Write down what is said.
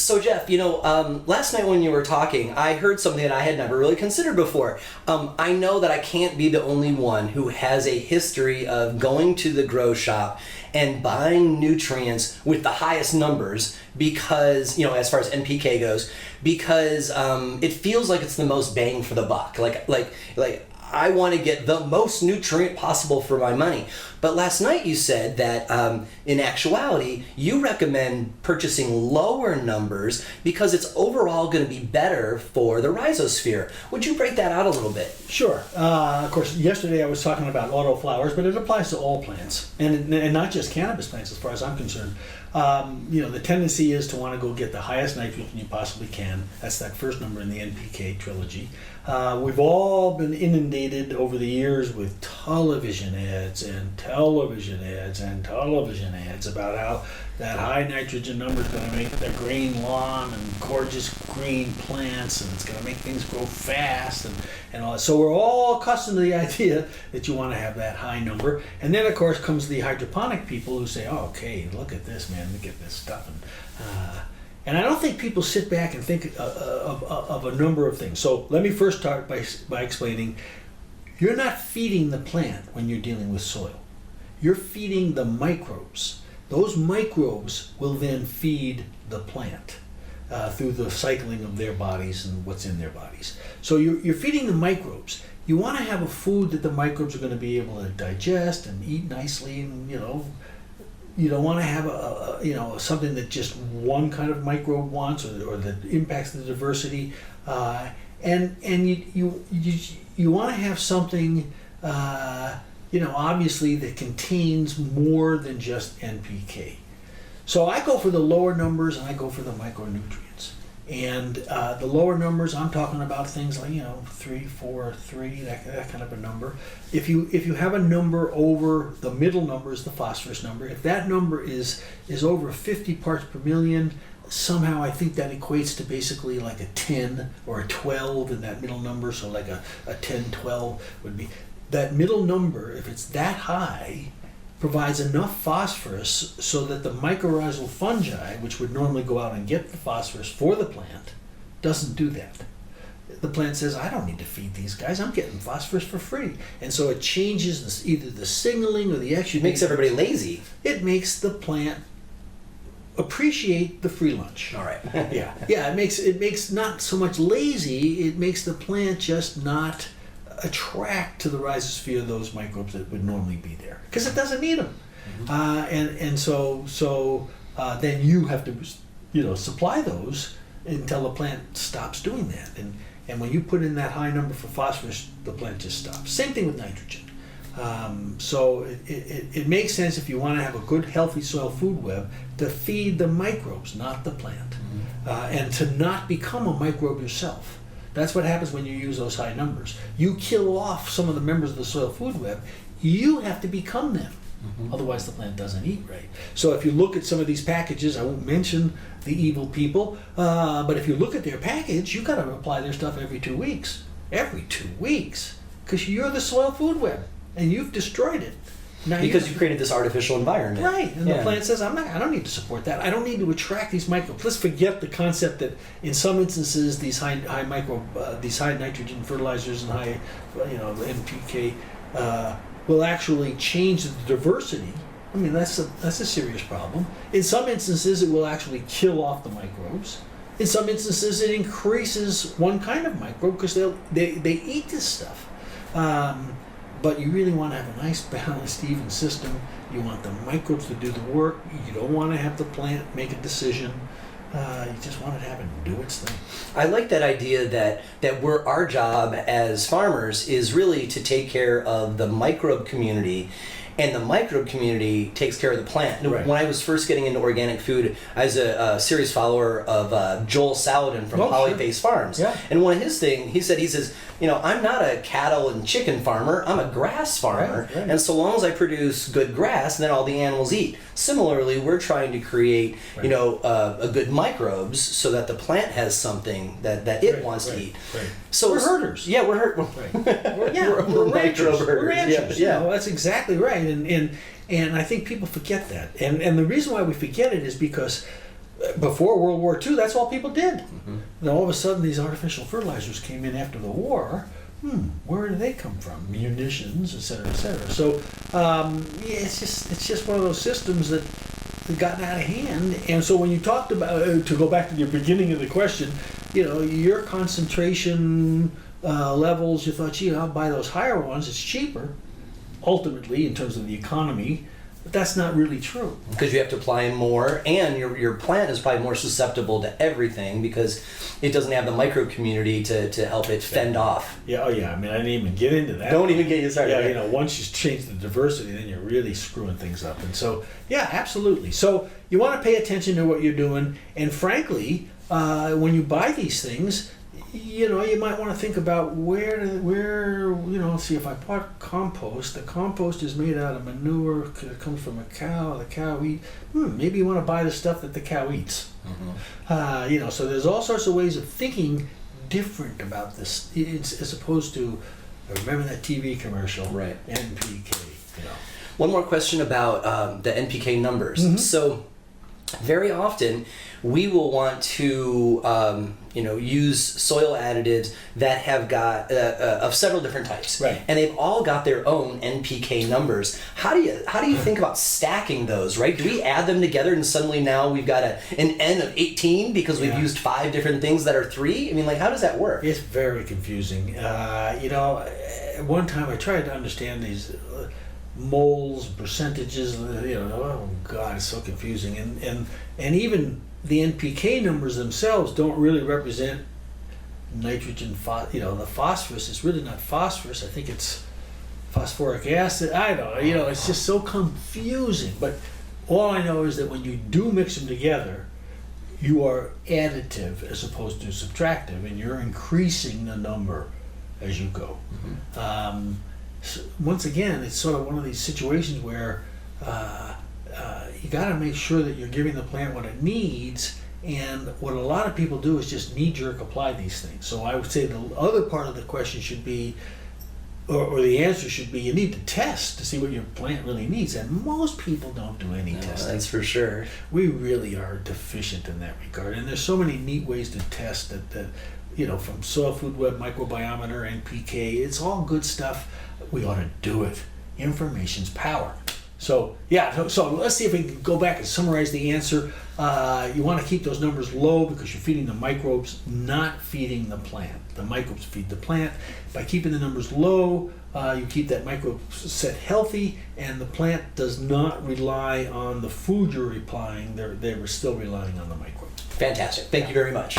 So Jeff, last night when you were talking, I heard something that I had never really considered before. I know that I can't be the only one who has a history of going to the grow shop and buying nutrients with the highest numbers because, as far as NPK goes, because it feels like it's the most bang for the buck. Like I want to get the most nutrient possible for my money. But last night you said that in actuality, you recommend purchasing lower numbers because it's overall going to be better for the rhizosphere. Would you break that out a little bit? Sure. Of course, yesterday I was talking about autoflowers, but it applies to all plants, and not just cannabis plants as far as I'm concerned. The tendency is to want to go get the highest nitrogen you possibly can. That's that first number in the NPK trilogy. We've all been inundated over the years with television ads about how that high nitrogen number is going to make the green lawn and gorgeous green plants, and it's going to make things grow fast and all that. So we're all accustomed to the idea that you want to have that high number. And then, of course, comes the hydroponic people who say, oh, okay, look at this, man, look at this stuff. And I don't think people sit back and think of a number of things. So let me first start by explaining, you're not feeding the plant when you're dealing with soil. You're feeding the microbes. Those microbes will then feed the plant through the cycling of their bodies and what's in their bodies. So you're feeding the microbes. You want to have a food that the microbes are going to be able to digest and eat nicely, and you don't want to have something that just one kind of microbe wants or that impacts the diversity, and you want to have something obviously that contains more than just NPK. So I go for the lower numbers and I go for the micronutrients. And the lower numbers, I'm talking about things like 3, 4, 3, that kind of a number. If you have a number over the middle number is the phosphorus number. If that number is over 50 parts per million, somehow I think that equates to basically like a 10 or a 12 in that middle number. So like a 10, 12 would be that middle number. If it's that high, provides enough phosphorus so that the mycorrhizal fungi, which would normally go out and get the phosphorus for the plant, doesn't do that. The plant says, I don't need to feed these guys, I'm getting phosphorus for free. And so it changes either the signaling or the exudate. It makes everybody lazy. It makes the plant appreciate the free lunch. All right. Yeah. It makes not so much lazy, it makes the plant just not attract to the rhizosphere those microbes that would normally be there because it doesn't need them. Mm-hmm. So then you have to supply those until the plant stops doing that, and when you put in that high number for phosphorus, the plant just stops. Same thing with nitrogen. So it makes sense if you want to have a good healthy soil food web to feed the microbes, not the plant. Mm-hmm. And to not become a microbe yourself. That's what happens when you use those high numbers. You kill off some of the members of the soil food web, you have to become them. Mm-hmm. Otherwise the plant doesn't eat right. So if you look at some of these packages, I won't mention the evil people, but if you look at their package, you got to apply their stuff every 2 weeks. Every 2 weeks. Because you're the soil food web and you've destroyed it. Now because you created this artificial environment. Right, and the plant says, I don't need to support that. I don't need to attract these microbes. Let's forget the concept that in some instances these high nitrogen fertilizers and high NPK will actually change the diversity. I mean, that's a serious problem. In some instances, it will actually kill off the microbes. In some instances, it increases one kind of microbe because they eat this stuff. But you really want to have a nice, balanced, even system. You want the microbes to do the work. You don't want to have the plant make a decision. You just want to have it do its thing. I like that idea that our job as farmers is really to take care of the microbe community, and the microbe community takes care of the plant. Right. When I was first getting into organic food, I was a serious follower of Joel Salatin from Polyculture Farms. Yeah. And one of his things, he says, I'm not a cattle and chicken farmer, I'm a grass farmer. Right. And so long as I produce good grass, then all the animals eat. Similarly, we're trying to create, a good microbes so that the plant has something that it wants to eat. Right. So we're herders. Yeah, we're herders. Right. we're ranchers. We're ranchers. Yeah. That's exactly right. And I think people forget that. And the reason why we forget it is because before World War II, that's all people did. And all of a sudden, these artificial fertilizers came in after the war. Where do they come from? Munitions, et cetera, et cetera. So it's just one of those systems that have gotten out of hand. And so when you talked about, to go back to the beginning of the question, your concentration levels, you thought, gee, I'll buy those higher ones. It's cheaper, ultimately, in terms of the economy. But that's not really true. Because you have to apply more, and your plant is probably more susceptible to everything because it doesn't have the microbe community to help it fend off. Yeah, oh yeah. I mean, I didn't even get into that. Don't even get you started. Yeah, once you change the diversity, then you're really screwing things up. And so, yeah, absolutely. So you want to pay attention to what you're doing, and frankly, when you buy these things, you might want to think about where, see, if I bought compost, the compost is made out of manure, it comes from a cow, the cow eats, maybe you want to buy the stuff that the cow eats. So there's all sorts of ways of thinking different about this, as opposed to, remember that TV commercial? Right. NPK, One more question about the NPK numbers. So very often we will want to use soil additives that have got of several different types, right? And they've all got their own NPK numbers. How do you think about stacking those? Right? Do we add them together and suddenly now we've got an N of 18 because we've used 5 different things that are 3? I mean, how does that work? It's very confusing. At one time I tried to understand these moles, percentages. Oh God, it's so confusing. And even the NPK numbers themselves don't really represent nitrogen. The phosphorus is really not phosphorus. I think it's phosphoric acid. I don't know. It's just so confusing. But all I know is that when you do mix them together, you are additive as opposed to subtractive, and you're increasing the number as you go. So once again, it's sort of one of these situations where you got to make sure that you're giving the plant what it needs, and what a lot of people do is just knee-jerk apply these things. So I would say the other part of the question should be, or the answer should be, you need to test to see what your plant really needs, and most people don't do any testing. That's for sure. We really are deficient in that regard, and there's so many neat ways to test that from soil food web, microbiometer, NPK, it's all good stuff. We ought to do it. Information's power. So so let's see if we can go back and summarize the answer. You want to keep those numbers low because you're feeding the microbes, not feeding the plant. The microbes feed the plant. By keeping the numbers low, you keep that microbe set healthy, and the plant does not rely on the food you're applying. They were still relying on the microbes. Fantastic. Thank you very much.